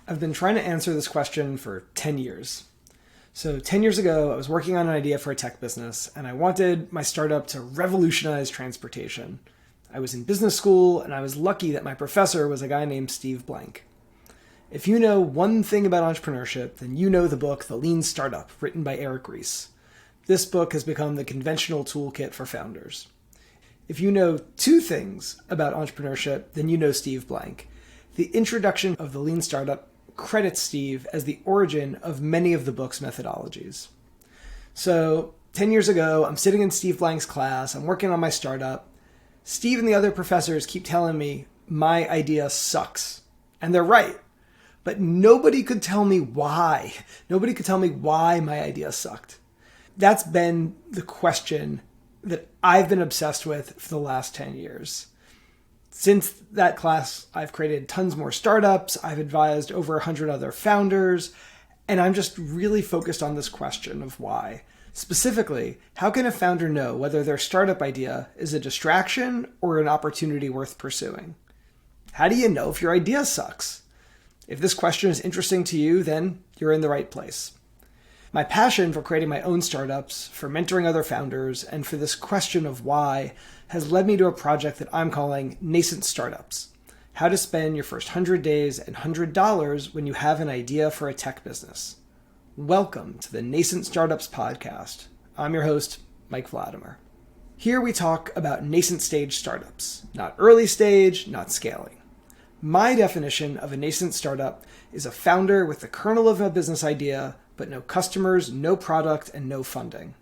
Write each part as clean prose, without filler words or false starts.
I've been trying to answer this question for 10 years. So 10 years ago, I was working on an idea for a tech business, and I wanted my startup to revolutionize transportation. I was in business school, and I was lucky that my professor was a guy named Steve Blank. If you know one thing about entrepreneurship, then you know the book The Lean Startup, written by Eric Ries. This book has become the conventional toolkit for founders. If you know two things about entrepreneurship, then you know Steve Blank. The introduction of The Lean Startup credits Steve as the origin of many of the book's methodologies. So 10 years ago, I'm sitting in Steve Blank's class, I'm working on my startup. Steve and the other professors keep telling me my idea sucks. And they're right. But nobody could tell me why. Nobody could tell me why my idea sucked. That's been the question that I've been obsessed with for the last 10 years. Since that class, I've created tons more startups, I've advised over 100 other founders, and I'm just really focused on this question of why. Specifically, how can a founder know whether their startup idea is a distraction or an opportunity worth pursuing? How do you know if your idea sucks? If this question is interesting to you, then you're in the right place. My passion for creating my own startups, for mentoring other founders, and for this question of why has led me to a project that I'm calling Nascent Startups. How to spend your first 100 days and $100 when you have an idea for a tech business. Welcome to the Nascent Startups podcast. I'm your host, Mike Vladimir. Here we talk about nascent stage startups, not early stage, not scaling. My definition of a nascent startup is a founder with the kernel of a business idea, but no customers, no product, and no funding.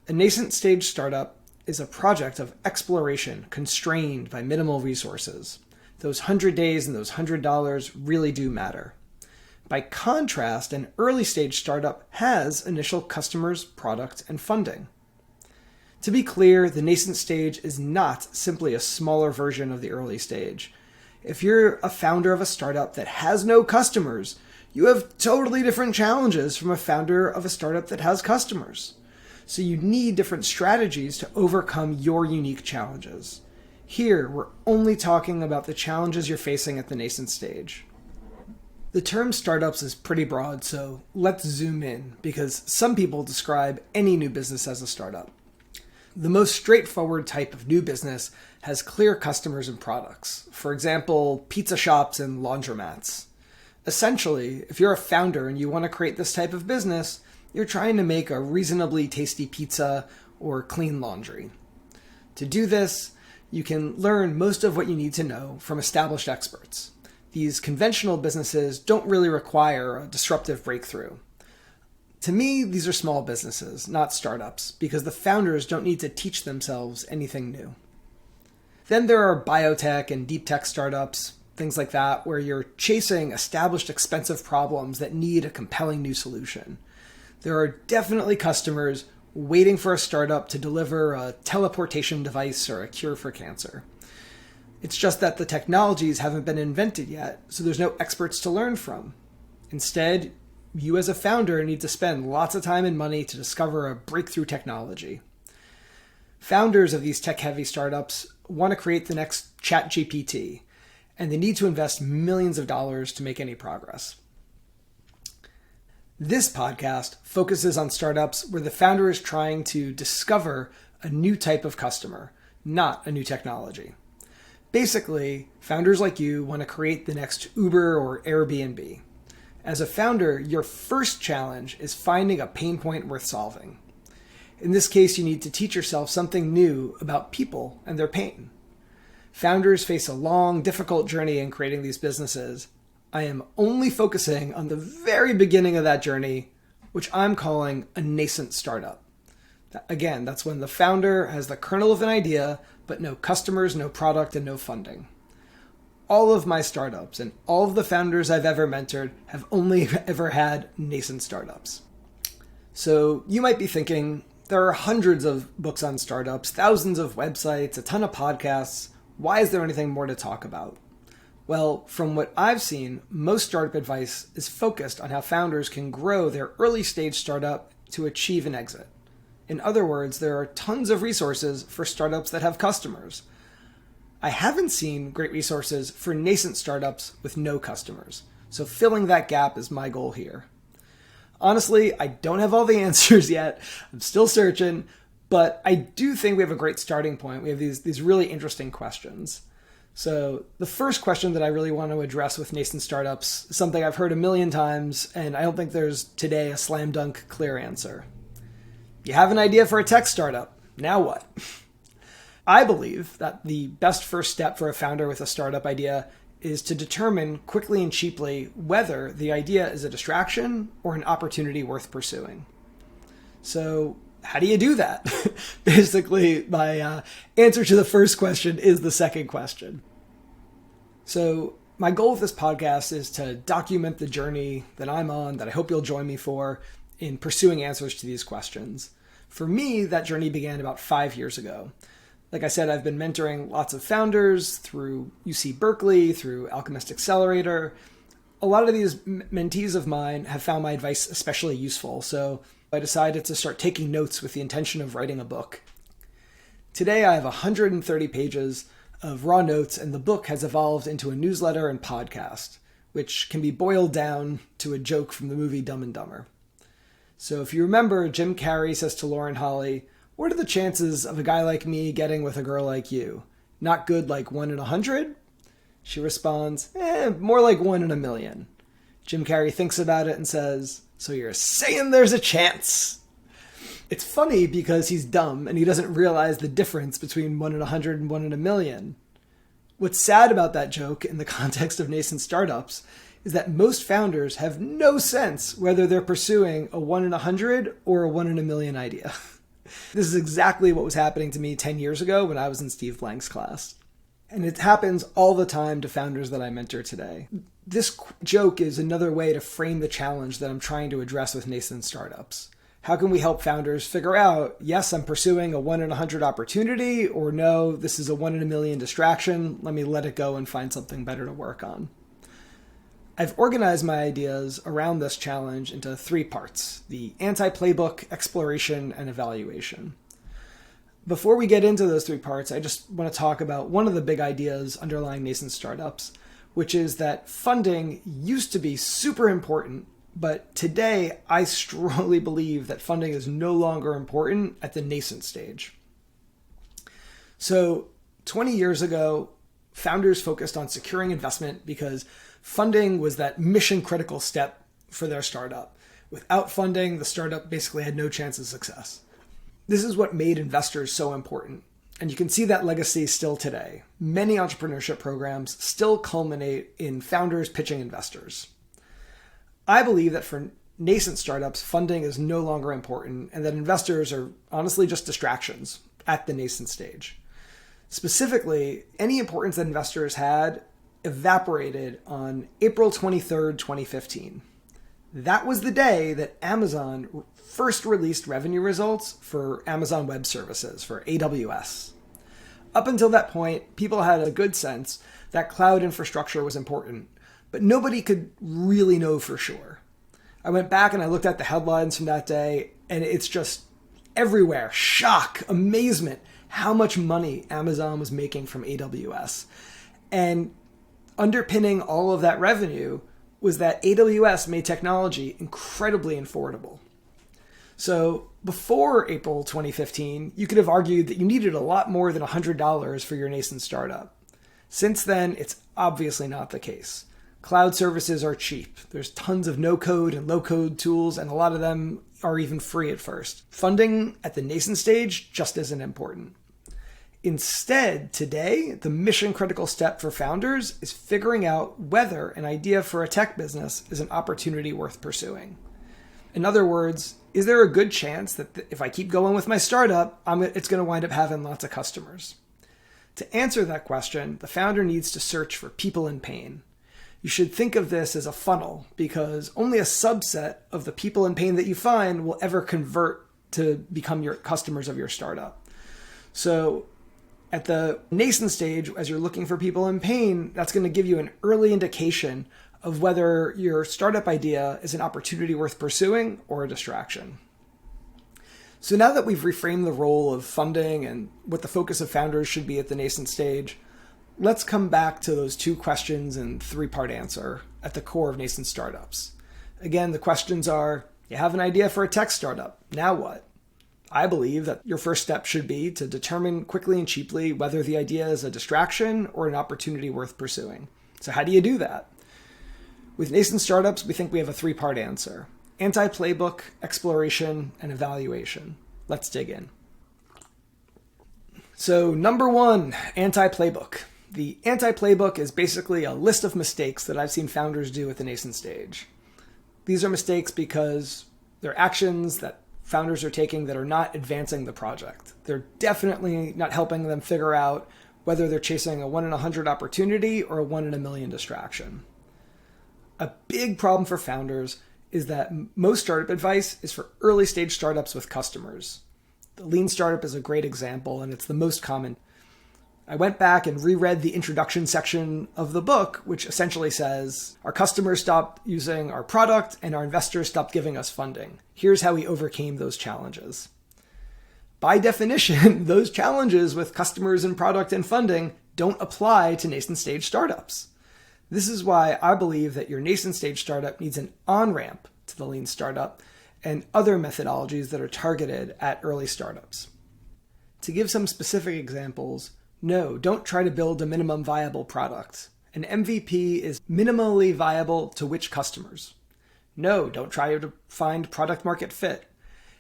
A nascent stage startup is a project of exploration constrained by minimal resources. Those 100 days and those $100 really do matter. By contrast, an early stage startup has initial customers, product, and funding. To be clear, the nascent stage is not simply a smaller version of the early stage. If you're a founder of a startup that has no customers, you have totally different challenges from a founder of a startup that has customers. So you need different strategies to overcome your unique challenges. Here, we're only talking about the challenges you're facing at the nascent stage. The term startups is pretty broad, so let's zoom in, because some people describe any new business as a startup. The most straightforward type of new business has clear customers and products. For example, pizza shops and laundromats. Essentially, if you're a founder and you want to create this type of business, you're trying to make a reasonably tasty pizza or clean laundry. To do this, you can learn most of what you need to know from established experts. These conventional businesses don't really require a disruptive breakthrough. To me, these are small businesses, not startups, because the founders don't need to teach themselves anything new. Then there are biotech and deep tech startups, things like that, where you're chasing established expensive problems that need a compelling new solution. There are definitely customers waiting for a startup to deliver a teleportation device or a cure for cancer. It's just that the technologies haven't been invented yet, so there's no experts to learn from. Instead, you as a founder need to spend lots of time and money to discover a breakthrough technology. Founders of these tech-heavy startups want to create the next ChatGPT, and they need to invest millions of dollars to make any progress. This podcast focuses on startups where the founder is trying to discover a new type of customer, not a new technology. Basically, founders like you want to create the next Uber or Airbnb. As a founder, your first challenge is finding a pain point worth solving. In this case, you need to teach yourself something new about people and their pain. Founders face a long, difficult journey in creating these businesses. I am only focusing on the very beginning of that journey, which I'm calling a nascent startup. Again, that's when the founder has the kernel of an idea, but no customers, no product, and no funding. All of my startups and all of the founders I've ever mentored have only ever had nascent startups. So you might be thinking, there are hundreds of books on startups, thousands of websites, a ton of podcasts. Why is there anything more to talk about? Well, from what I've seen, most startup advice is focused on how founders can grow their early stage startup to achieve an exit. In other words, there are tons of resources for startups that have customers. I haven't seen great resources for nascent startups with no customers. So filling that gap is my goal here. Honestly, I don't have all the answers yet. I'm still searching, but I do think we have a great starting point. We have these really interesting questions. So the first question that I really want to address with nascent startups is something I've heard a million times, and I don't think there's today a slam dunk clear answer. You have an idea for a tech startup. Now what? I believe that the best first step for a founder with a startup idea is to determine quickly and cheaply whether the idea is a distraction or an opportunity worth pursuing. So how do you do that? Basically, my answer to the first question is the second question. So my goal with this podcast is to document the journey that I'm on, that I hope you'll join me for, in pursuing answers to these questions. For me, that journey began about 5 years ago. Like I said, I've been mentoring lots of founders through UC Berkeley, through Alchemist Accelerator. A lot of these mentees of mine have found my advice especially useful, so I decided to start taking notes with the intention of writing a book. Today, I have 130 pages of raw notes, and the book has evolved into a newsletter and podcast, which can be boiled down to a joke from the movie Dumb and Dumber. So if you remember, Jim Carrey says to Lauren Holly, "What are the chances of a guy like me getting with a girl like you? Not good like 1 in 100? She responds, more like 1 in a million. Jim Carrey thinks about it and says, "So you're saying there's a chance?" It's funny because he's dumb and he doesn't realize the difference between 1 in 100 and 1 in a million. What's sad about that joke in the context of nascent startups is that most founders have no sense whether they're pursuing a 1 in 100 or a 1 in a million idea. This is exactly what was happening to me 10 years ago when I was in Steve Blank's class. And it happens all the time to founders that I mentor today. This joke is another way to frame the challenge that I'm trying to address with nascent startups. How can we help founders figure out, yes, I'm pursuing a 1 in 100 opportunity, or no, this is a 1 in a million distraction. Let me let it go and find something better to work on. I've organized my ideas around this challenge into 3 parts: the anti-playbook, exploration, and evaluation. Before we get into those 3 parts, I just want to talk about one of the big ideas underlying nascent startups, which is that funding used to be super important, but today I strongly believe that funding is no longer important at the nascent stage. So 20 years ago, founders focused on securing investment because funding was that mission critical step for their startup. Without funding, the startup basically had no chance of success. This is what made investors so important. And you can see that legacy still today. Many entrepreneurship programs still culminate in founders pitching investors. I believe that for nascent startups, funding is no longer important and that investors are honestly just distractions at the nascent stage. Specifically, any importance that investors had evaporated on April 23rd, 2015. That was the day that Amazon first released revenue results for Amazon Web Services, for AWS. Up until that point, people had a good sense that cloud infrastructure was important, but nobody could really know for sure. I went back and I looked at the headlines from that day, and it's just everywhere. Shock, amazement, how much money Amazon was making from AWS. And underpinning all of that revenue was that AWS made technology incredibly affordable. So before April 2015, you could have argued that you needed a lot more than $100 for your nascent startup. Since then, it's obviously not the case. Cloud services are cheap. There's tons of no-code and low-code tools, and a lot of them are even free at first. Funding at the nascent stage just isn't important. Instead, today, the mission-critical step for founders is figuring out whether an idea for a tech business is an opportunity worth pursuing. In other words, is there a good chance that if I keep going with my startup, it's going to wind up having lots of customers? To answer that question, the founder needs to search for people in pain. You should think of this as a funnel because only a subset of the people in pain that you find will ever convert to become your customers of your startup. So at the nascent stage, as you're looking for people in pain, that's going to give you an early indication of whether your startup idea is an opportunity worth pursuing or a distraction. So now that we've reframed the role of funding and what the focus of founders should be at the nascent stage, let's come back to those 2 questions and 3-part answer. at the core of nascent startups. Again, the questions are, you have an idea for a tech startup, now what? I believe that your first step should be to determine quickly and cheaply whether the idea is a distraction or an opportunity worth pursuing. So how do you do that? With nascent startups, we think we have a three-part answer: anti-playbook, exploration, and evaluation. Let's dig in. So number one, anti-playbook. The anti-playbook is basically a list of mistakes that I've seen founders do at the nascent stage. These are mistakes because they're actions that founders are taking that are not advancing the project. They're definitely not helping them figure out whether they're chasing a 1 in 100 opportunity or a 1 in a million distraction. A big problem for founders is that most startup advice is for early stage startups with customers. The lean startup is a great example, and it's the most common. I went back and reread the introduction section of the book, which essentially says, our customers stopped using our product and our investors stopped giving us funding. Here's how we overcame those challenges. By definition, those challenges with customers and product and funding don't apply to nascent stage startups. This is why I believe that your nascent stage startup needs an on-ramp to the lean startup and other methodologies that are targeted at early startups. To give some specific examples, no, don't try to build a minimum viable product. An MVP is minimally viable to which customers? No, don't try to find product market fit.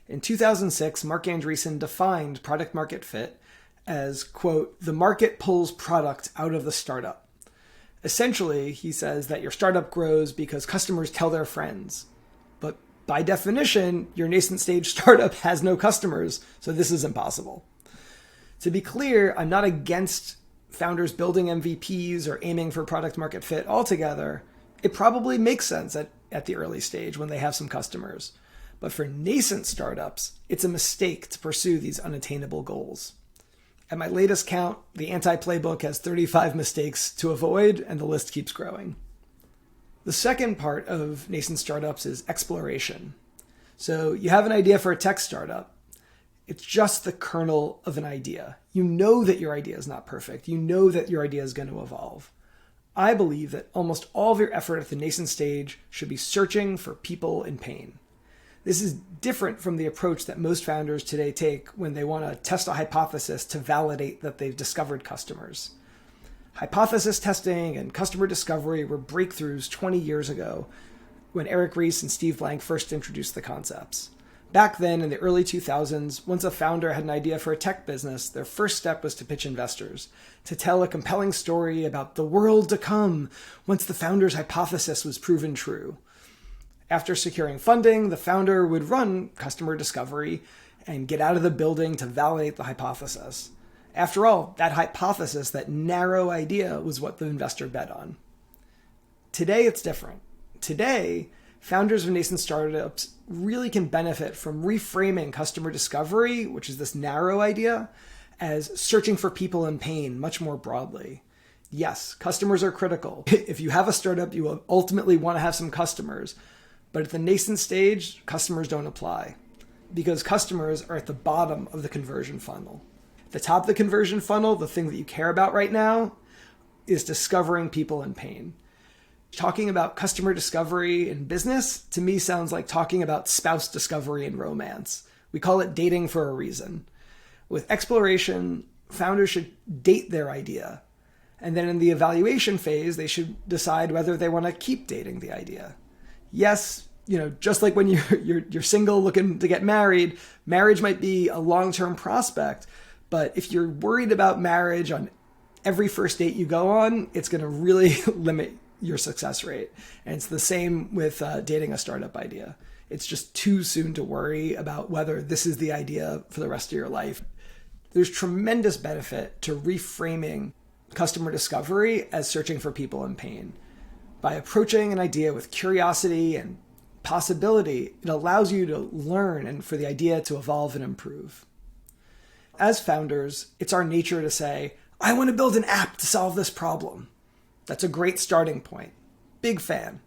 In 2006, Mark Andreessen defined product market fit as, quote, the market pulls product out of the startup. Essentially, he says that your startup grows because customers tell their friends. But by definition, your nascent stage startup has no customers, so this is impossible. To be clear, I'm not against founders building MVPs or aiming for product market fit altogether. It probably makes sense at the early stage when they have some customers. But for nascent startups, it's a mistake to pursue these unattainable goals. At my latest count, the anti-playbook has 35 mistakes to avoid, and the list keeps growing. The second part of nascent startups is exploration. So you have an idea for a tech startup. It's just the kernel of an idea. You know that your idea is not perfect. You know that your idea is going to evolve. I believe that almost all of your effort at the nascent stage should be searching for people in pain. This is different from the approach that most founders today take when they want to test a hypothesis to validate that they've discovered customers. Hypothesis testing and customer discovery were breakthroughs 20 years ago when Eric Ries and Steve Blank first introduced the concepts. Back then, in the early 2000s, once a founder had an idea for a tech business, their first step was to pitch investors, to tell a compelling story about the world to come once the founder's hypothesis was proven true. After securing funding, the founder would run customer discovery and get out of the building to validate the hypothesis. After all, that hypothesis, that narrow idea, was what the investor bet on. Today, it's different. Today, founders of nascent startups really can benefit from reframing customer discovery, which is this narrow idea, as searching for people in pain much more broadly. Yes, customers are critical. If you have a startup, you will ultimately want to have some customers. But at the nascent stage, customers don't apply because customers are at the bottom of the conversion funnel. At the top of the conversion funnel, the thing that you care about right now is discovering people in pain. Talking about customer discovery in business, to me, sounds like talking about spouse discovery in romance. We call it dating for a reason. With exploration, founders should date their idea. And then in the evaluation phase, they should decide whether they want to keep dating the idea. Yes, just like when you're single looking to get married, marriage might be a long-term prospect. But if you're worried about marriage on every first date you go on, it's going to really limit your success rate. And it's the same with dating a startup idea. It's just too soon to worry about whether this is the idea for the rest of your life. There's tremendous benefit to reframing customer discovery as searching for people in pain. By approaching an idea with curiosity and possibility, it allows you to learn and for the idea to evolve and improve. As founders, it's our nature to say, I want to build an app to solve this problem. That's a great starting point. Big fan.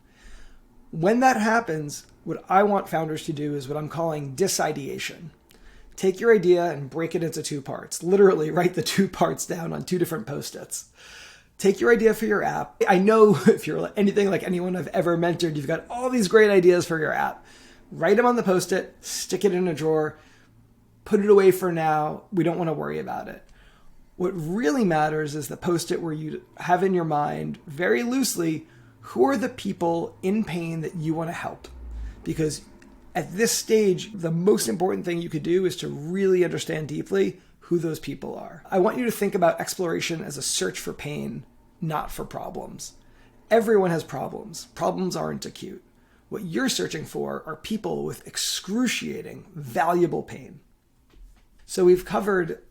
When that happens, what I want founders to do is what I'm calling disideation. Take your idea and break it into two parts. Literally write the two parts down on two different Post-its. Take your idea for your app. I know if you're anything like anyone I've ever mentored, you've got all these great ideas for your app. Write them on the Post-it, stick it in a drawer, put it away for now. We don't want to worry about it. What really matters is the Post-it where you have in your mind very loosely, who are the people in pain that you want to help? Because at this stage, the most important thing you could do is to really understand deeply who those people are. I want you to think about exploration as a search for pain, not for problems. Everyone has problems. Problems aren't acute. What you're searching for are people with excruciating, valuable pain. So we've covered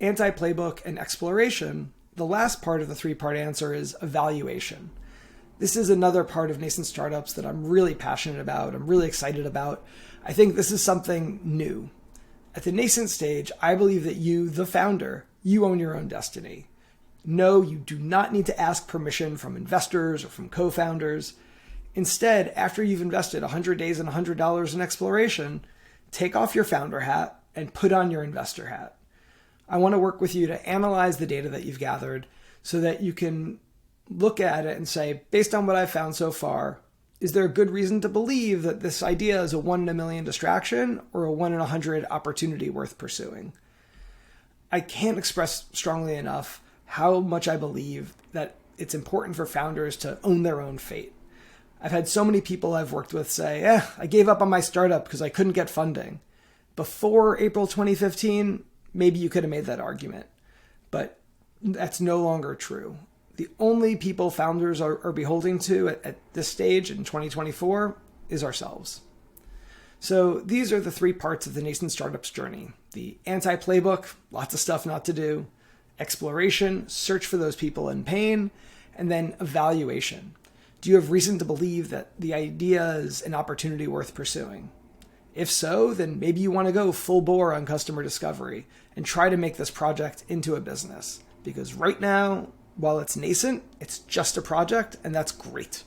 anti-playbook and exploration. The last part of the three-part answer is evaluation. This is another part of Nascent Startups that I'm really passionate about. I'm really excited about. I think this is something new. At the nascent stage, I believe that you, the founder, you own your own destiny. No, you do not need to ask permission from investors or from co-founders. Instead, after you've invested 100 days and $100 in exploration, take off your founder hat and put on your investor hat. I want to work with you to analyze the data that you've gathered so that you can look at it and say, based on what I've found so far, is there a good reason to believe that this idea is a 1 in a million distraction or a 1 in 100 opportunity worth pursuing? I can't express strongly enough how much I believe that it's important for founders to own their own fate. I've had so many people I've worked with say, I gave up on my startup because I couldn't get funding. Before April 2015, maybe you could have made that argument, but that's no longer true. The only people founders are beholden to at this stage in 2024 is ourselves. So these are the three parts of the Nascent Startups journey. The anti-playbook, lots of stuff not to do. Exploration, search for those people in pain. And then evaluation. Do you have reason to believe that the idea is an opportunity worth pursuing? If so, then maybe you want to go full bore on customer discovery and try to make this project into a business. Because right now, while it's nascent, it's just a project, and that's great.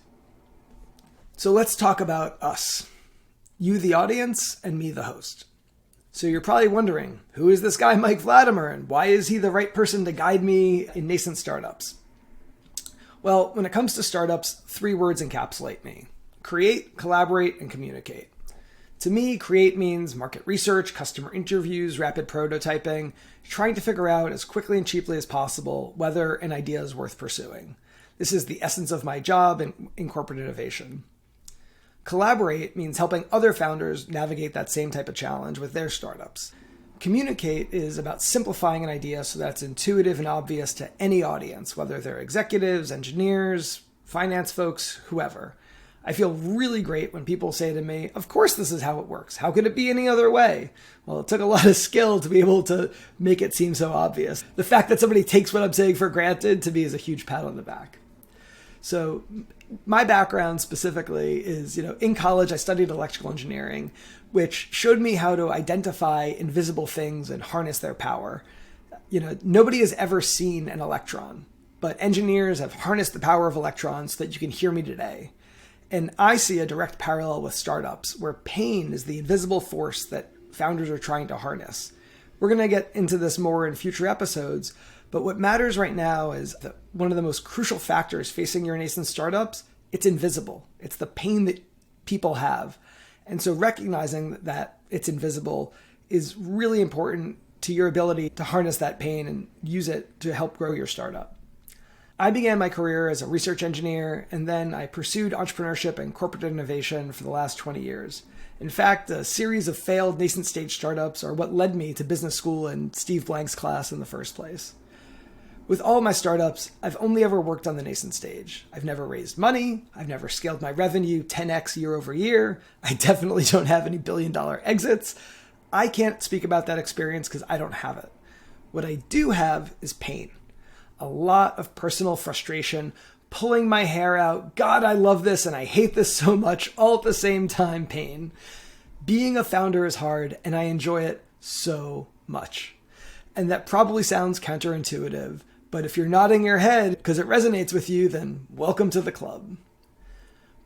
So let's talk about us. You, the audience, and me, the host. So you're probably wondering, who is this guy, Mike Vladimir, and why is he the right person to guide me in nascent startups? Well, when it comes to startups, 3 words encapsulate me: create, collaborate, and communicate. To me, create means market research, customer interviews, rapid prototyping, trying to figure out as quickly and cheaply as possible whether an idea is worth pursuing. This is the essence of my job in corporate innovation. Collaborate means helping other founders navigate that same type of challenge with their startups. Communicate is about simplifying an idea so that it's intuitive and obvious to any audience, whether they're executives, engineers, finance folks, whoever. I feel really great when people say to me, of course this is how it works. How could it be any other way? Well, it took a lot of skill to be able to make it seem so obvious. The fact that somebody takes what I'm saying for granted to me is a huge pat on the back. So my background specifically is, in college I studied electrical engineering, which showed me how to identify invisible things and harness their power. Nobody has ever seen an electron, but engineers have harnessed the power of electrons so that you can hear me today. And I see a direct parallel with startups where pain is the invisible force that founders are trying to harness. We're going to get into this more in future episodes, but what matters right now is that one of the most crucial factors facing your nascent startups, it's invisible. It's the pain that people have. And so recognizing that it's invisible is really important to your ability to harness that pain and use it to help grow your startup. I began my career as a research engineer, and then I pursued entrepreneurship and corporate innovation for the last 20 years. In fact, a series of failed nascent stage startups are what led me to business school and Steve Blank's class in the first place. With all my startups, I've only ever worked on the nascent stage. I've never raised money. I've never scaled my revenue 10x year over year. I definitely don't have any billion-dollar exits. I can't speak about that experience because I don't have it. What I do have is pain. A lot of personal frustration, pulling my hair out. God, I love this and I hate this so much, all at the same time, pain. Being a founder is hard and I enjoy it so much. And that probably sounds counterintuitive, but if you're nodding your head because it resonates with you, then welcome to the club.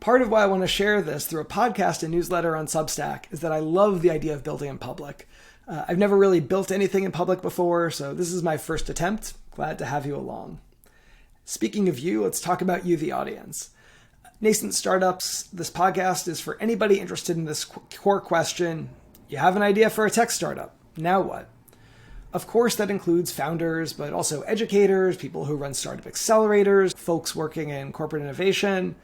Part of why I want to share this through a podcast and newsletter on Substack is that I love the idea of building in public. I've never really built anything in public before, so this is my first attempt. Glad to have you along. Speaking of you, let's talk about you, the audience. Nascent Startups, this podcast is for anybody interested in this core question. You have an idea for a tech startup. Now what? Of course, that includes founders, but also educators, people who run startup accelerators, folks working in corporate innovation.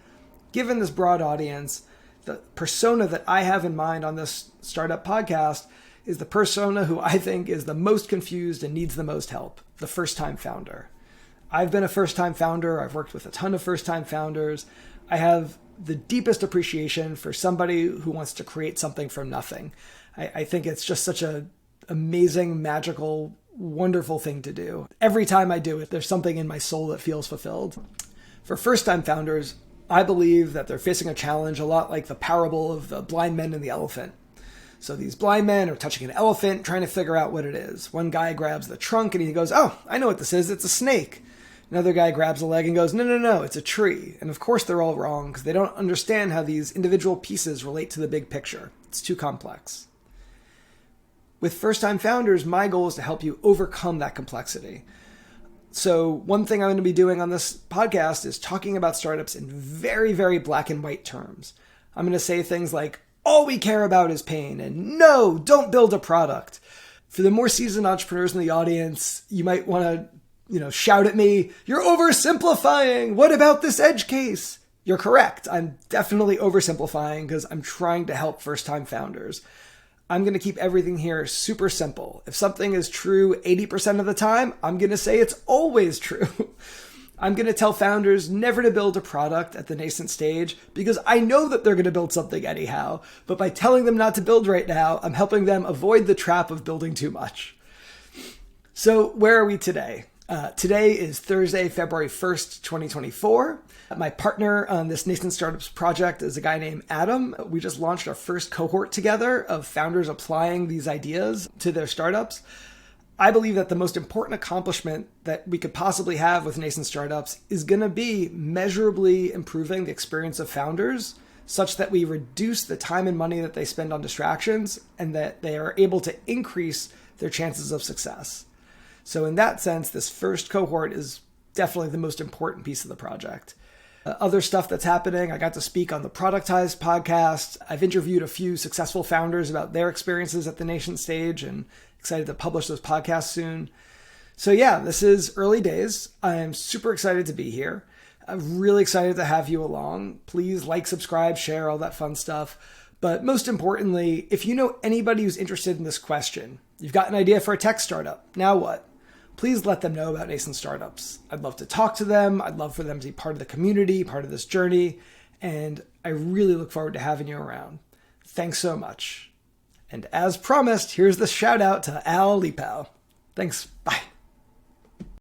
Given this broad audience, the persona that I have in mind on this startup podcast is the persona who I think is the most confused and needs the most help, the first-time founder. I've been a first-time founder. I've worked with a ton of first-time founders. I have the deepest appreciation for somebody who wants to create something from nothing. I think it's just such an amazing, magical, wonderful thing to do. Every time I do it, there's something in my soul that feels fulfilled. For first-time founders, I believe that they're facing a challenge a lot like the parable of the blind men and the elephant. So these blind men are touching an elephant, trying to figure out what it is. One guy grabs the trunk and he goes, "Oh, I know what this is. It's a snake." Another guy grabs a leg and goes, No, it's a tree." And of course they're all wrong because they don't understand how these individual pieces relate to the big picture. It's too complex. With first-time founders, my goal is to help you overcome that complexity. So one thing I'm going to be doing on this podcast is talking about startups in very, very black and white terms. I'm going to say things like, all we care about is pain, and no, don't build a product. For the more seasoned entrepreneurs in the audience, you might want to, shout at me, "You're oversimplifying. What about this edge case?" You're correct. I'm definitely oversimplifying because I'm trying to help first-time founders. I'm going to keep everything here super simple. If something is true 80% of the time, I'm going to say it's always true. I'm going to tell founders never to build a product at the nascent stage because I know that they're going to build something anyhow. But by telling them not to build right now, I'm helping them avoid the trap of building too much. So where are we today? Today is Thursday, February 1st, 2024. My partner on this Nascent Startups project is a guy named Adam. We just launched our first cohort together of founders applying these ideas to their startups. I believe that the most important accomplishment that we could possibly have with Nascent Startups is going to be measurably improving the experience of founders such that we reduce the time and money that they spend on distractions and that they are able to increase their chances of success. So in that sense, this first cohort is definitely the most important piece of the project. Other stuff that's happening, I got to speak on the Productized podcast. I've interviewed a few successful founders about their experiences at the nascent stage and excited to publish those podcasts soon. So yeah, this is early days. I'm super excited to be here. I'm really excited to have you along. Please like, subscribe, share, all that fun stuff. But most importantly, if you know anybody who's interested in this question, you've got an idea for a tech startup, now what? Please let them know about Nascent Startups. I'd love to talk to them. I'd love for them to be part of the community, part of this journey. And I really look forward to having you around. Thanks so much. And as promised, here's the shout out to Al Lipau. Thanks. Bye.